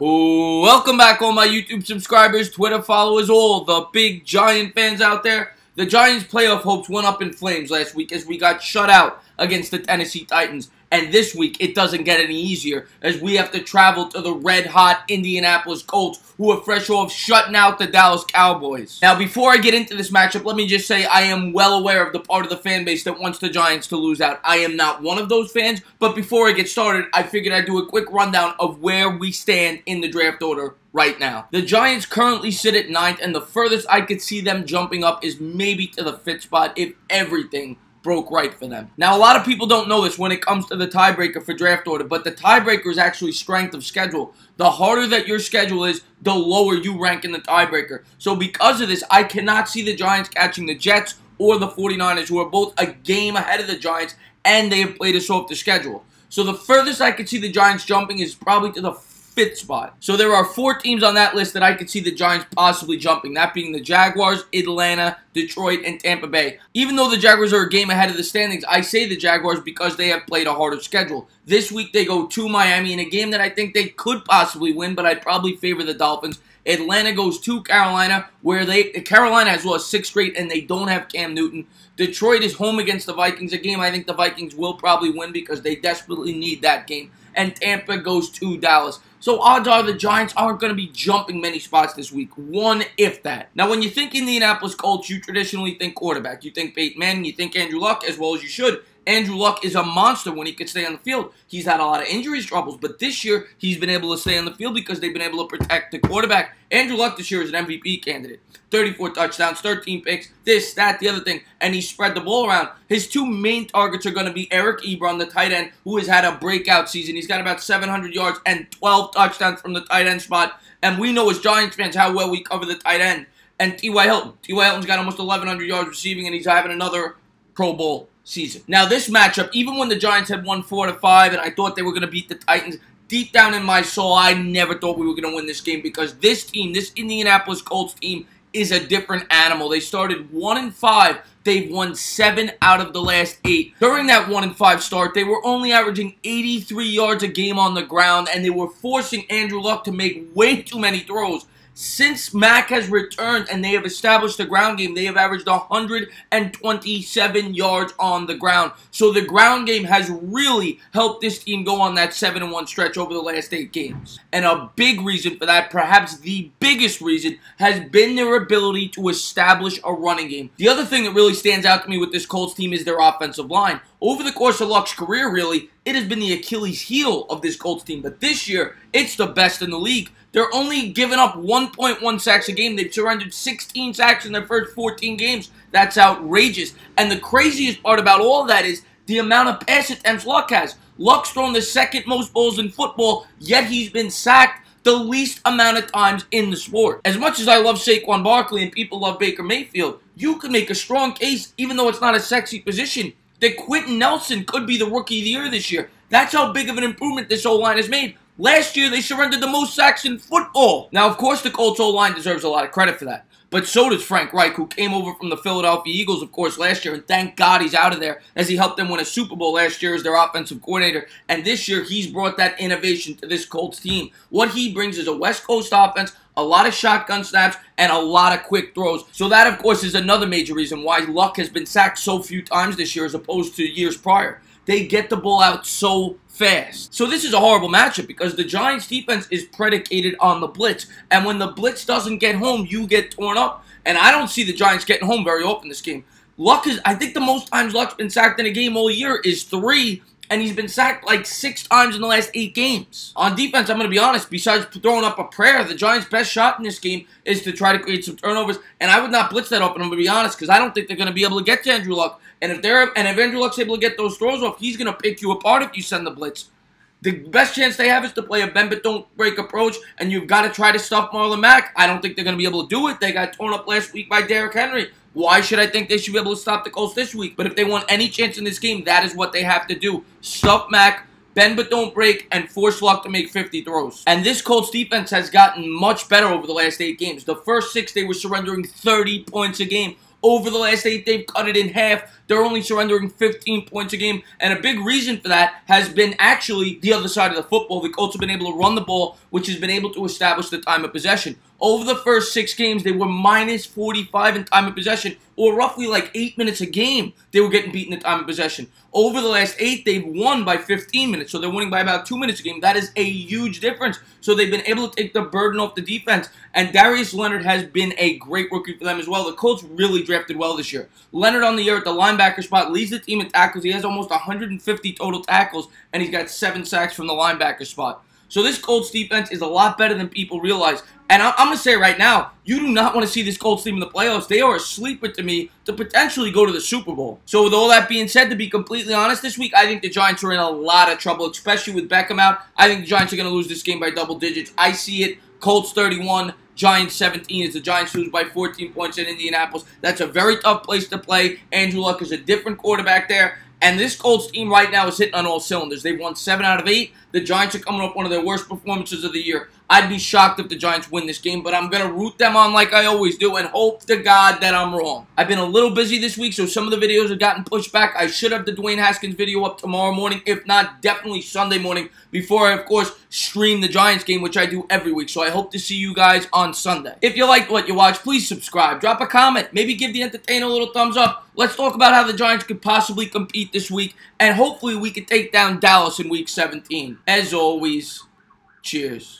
Welcome back, all my YouTube subscribers, Twitter followers, all the big Giant fans out there. The Giants' playoff hopes went up in flames last week as we got shut out against the Tennessee Titans. And this week, it doesn't get any easier as we have to travel to the red-hot Indianapolis Colts, who are fresh off shutting out the Dallas Cowboys. Now, before I get into this matchup, let me just say I am well aware of the part of the fan base that wants the Giants to lose out. I am not one of those fans, but before I get started, I figured I'd do a quick rundown of where we stand in the draft order right now. The Giants currently sit at 9th, and the furthest I could see them jumping up is maybe to the 5th spot if everything broke right for them. Now, a lot of people don't know this when it comes to the tiebreaker for draft order, but the tiebreaker is actually strength of schedule. The harder that your schedule is, the lower you rank in the tiebreaker. So because of this, I cannot see the Giants catching the Jets or the 49ers, who are both a game ahead of the Giants, and they have played us off the schedule. So the furthest I could see the Giants jumping is probably to the 5th spot. So there are 4 teams on that list that I could see the Giants possibly jumping, that being the Jaguars, Atlanta, Detroit, and Tampa Bay. Even though the Jaguars are a game ahead of the standings, I say the Jaguars because they have played a harder schedule. This week they go to Miami in a game that I think they could possibly win, but I'd probably favor the Dolphins. Atlanta goes to Carolina, where Carolina has lost 6 straight and they don't have Cam Newton. Detroit is home against the Vikings, a game I think the Vikings will probably win because they desperately need that game. And Tampa goes to Dallas. So odds are the Giants aren't going to be jumping many spots this week. One, if that. Now, when you think Indianapolis Colts, you traditionally think quarterback. You think Peyton Manning, you think Andrew Luck, as well as you should. Andrew Luck is a monster when he can stay on the field. He's had a lot of injuries troubles, but this year he's been able to stay on the field because they've been able to protect the quarterback. Andrew Luck this year is an MVP candidate. 34 touchdowns, 13 picks, this, that, the other thing, and he spread the ball around. His 2 main targets are going to be Eric Ebron, the tight end, who has had a breakout season. He's got about 700 yards and 12 touchdowns from the tight end spot, and we know as Giants fans how well we cover the tight end. And T.Y. Hilton. T.Y. Hilton's got almost 1,100 yards receiving, and he's having another Pro Bowl season. Now, this matchup, even when the Giants had won 4-5 and I thought they were going to beat the Titans, deep down in my soul, I never thought we were going to win this game because this team, this Indianapolis Colts team, is a different animal. They started 1-5. They've won 7 out of the last 8. During that 1-5 start, they were only averaging 83 yards a game on the ground, and they were forcing Andrew Luck to make way too many throws. Since Mack has returned and they have established the ground game, they have averaged 127 yards on the ground. So the ground game has really helped this team go on that 7-1 stretch over the last 8 games. And a big reason for that, perhaps the biggest reason, has been their ability to establish a running game. The other thing that really stands out to me with this Colts team is their offensive line. Over the course of Luck's career, really, it has been the Achilles heel of this Colts team. But this year, it's the best in the league. They're only giving up 1.1 sacks a game. They've surrendered 16 sacks in their first 14 games. That's outrageous. And the craziest part about all of that is the amount of pass attempts Luck has. Luck's thrown the 2nd most balls in football, yet he's been sacked the least amount of times in the sport. As much as I love Saquon Barkley and people love Baker Mayfield, you can make a strong case, even though it's not a sexy position, that Quentin Nelson could be the Rookie of the Year this year. That's how big of an improvement this O-line has made. Last year, they surrendered the most sacks in football. Now, of course, the Colts O-line deserves a lot of credit for that. But so does Frank Reich, who came over from the Philadelphia Eagles, of course, last year. And thank God he's out of there, as he helped them win a Super Bowl last year as their offensive coordinator. And this year, he's brought that innovation to this Colts team. What he brings is a West Coast offense, a lot of shotgun snaps, and a lot of quick throws. So that, of course, is another major reason why Luck has been sacked so few times this year as opposed to years prior. They get the ball out so fast. So this is a horrible matchup because the Giants' defense is predicated on the blitz. And when the blitz doesn't get home, you get torn up. And I don't see the Giants getting home very often this game. Luck is, I think the most times Luck's been sacked in a game all year is 3. And he's been sacked like 6 times in the last 8 games. On defense, I'm going to be honest, besides throwing up a prayer, the Giants' best shot in this game is to try to create some turnovers. And I would not blitz that often, I'm going to be honest, because I don't think they're going to be able to get to Andrew Luck. And if Andrew Luck's able to get those throws off, he's going to pick you apart if you send the blitz. The best chance they have is to play a bend but don't break approach, and you've got to try to stuff Marlon Mack. I don't think they're going to be able to do it. They got torn up last week by Derrick Henry. Why should I think they should be able to stop the Colts this week? But if they want any chance in this game, that is what they have to do. Stuff Mack, bend but don't break, and force Luck to make 50 throws. And this Colts defense has gotten much better over the last 8 games. The first 6, they were surrendering 30 points a game. Over the last 8, they've cut it in half. They're only surrendering 15 points a game, and a big reason for that has been actually the other side of the football. The Colts have been able to run the ball, which has been able to establish the time of possession. Over the first 6 games, they were minus 45 in time of possession, or roughly like 8 minutes a game they were getting beaten in time of possession. Over the last 8, they've won by 15 minutes, so they're winning by about 2 minutes a game. That is a huge difference. So they've been able to take the burden off the defense, and Darius Leonard has been a great rookie for them as well. The Colts really drafted well this year. Leonard on the year at the linebacker spot leads the team in tackles. He has almost 150 total tackles, and he's got 7 sacks from the linebacker spot. So this Colts defense is a lot better than people realize. And I'm going to say right now, you do not want to see this Colts team in the playoffs. They are a sleeper to me to potentially go to the Super Bowl. So with all that being said, to be completely honest, this week, I think the Giants are in a lot of trouble, especially with Beckham out. I think the Giants are going to lose this game by double digits. I see it. Colts 31, Giants 17 as the Giants lose by 14 points in Indianapolis. That's a very tough place to play. Andrew Luck is a different quarterback there. And this Colts team right now is hitting on all cylinders. They've won 7 out of 8. The Giants are coming off one of their worst performances of the year. I'd be shocked if the Giants win this game, but I'm going to root them on like I always do and hope to God that I'm wrong. I've been a little busy this week, so some of the videos have gotten pushed back. I should have the Dwayne Haskins video up tomorrow morning, if not, definitely Sunday morning, before I, of course, stream the Giants game, which I do every week. So I hope to see you guys on Sunday. If you liked what you watched, please subscribe, drop a comment, maybe give the entertainer a little thumbs up. Let's talk about how the Giants could possibly compete this week, and hopefully we can take down Dallas in Week 17. As always, cheers.